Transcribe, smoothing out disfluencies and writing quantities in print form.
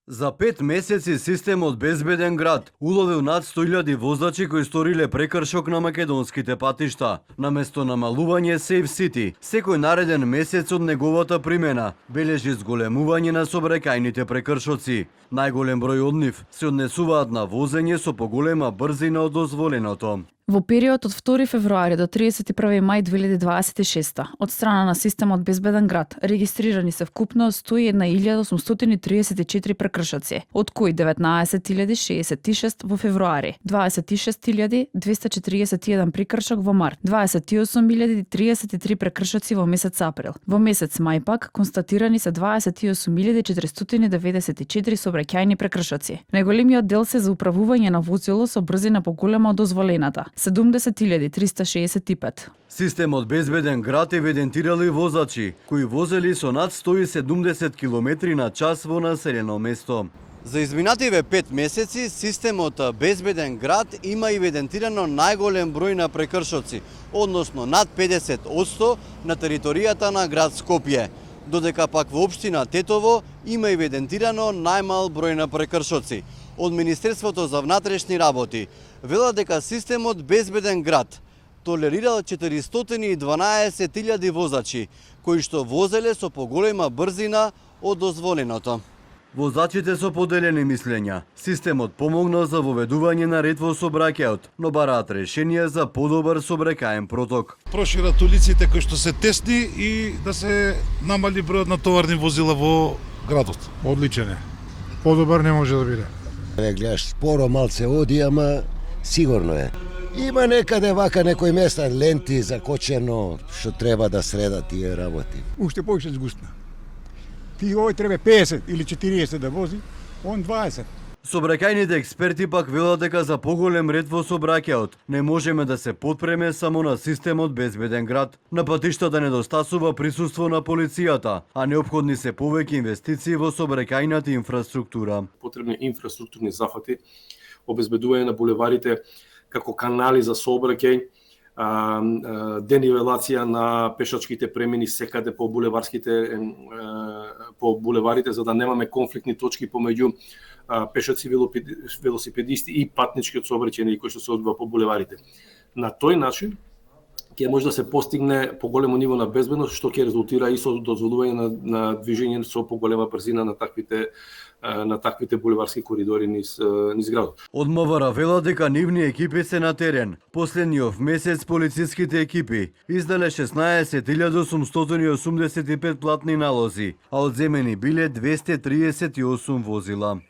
За 5 месеци системот Безбеден град уловил над 100.000 возачи кои сториле прекршок на македонските патишта. Наместо намалување Safe City, секој нареден месец од неговата примена бележи зголемување на сообраќајните прекршоци. Најголем број од нив се однесуваат на возење со поголема брзина од дозволеното. Во период од 2 февруари до 31 мај 2026 од страна на системот Безбеден град регистрирани се вкупно 101.834 прекршоци, од кои 19.066 во февруари, 26.241 прекршок во март, 28.033 прекршоци во месец април. Во месец мај пак констатирани се 28.494 сообраќајни прекршоци. Најголемиот дел се за управување на возило со брзина поголема од дозволената. 70.365. Системот Безбеден град евидентирал и возачи кои возели со над 170 км на час во населено место. За изминативе 5 месеци, системот Безбеден град има евидентирано најголем број на прекршоци, односно над 50% на територијата на град Скопје, додека пак во општина Тетово има евидентирано најмал број на прекршоци. Од Министерството за внатрешни работи велат дека системот Безбеден град толерирал 412.000 возачи, кои што возеле со поголема брзина од дозволеното. Возачите со поделени мислења, системот помогнал за воведување на ред во сообраќајот, но бараат решенија за подобар сообраќаен проток. Прошират улиците кои што се тесни и да се намали бројот на товарни возила во градот. Одличен е. Подобар не може да биде. Гледаш, споро малце оди, ама сигурно е. Има некаде вака некои места ленти закочено што треба да средат тие работи. Уште повеќе згустна. Ти овој треба 50 или 40 да вози, он 20. Сообраќајните експерти пак велат дека за поголем ред во сообраќајот не можеме да се потпреме само на системот Безбеден град. На патиштата недостасува присуство на полицијата, а неопходни се повеќе инвестиции во сообраќајната инфраструктура. Потребни инфраструктурни зафати, обезбедување на булеварите како канали за сообраќај, денивелација на пешачките премини секаде по булеварите за да немаме конфликтни точки помеѓу пешаци, велосипедисти и патничкиот сообраќај кој што се одвива по булеварите. На тој начин ќе може да се постигне поголемо ниво на безбедност, што ќе резултира и со дозволување на движење со поголема брзина на таквите булеварски коридори низ градот. Од МВР велат дека нивни екипи се на терен. Последниот месец полициските екипи издале 16.885 платни налози, а одземени биле 238 возила.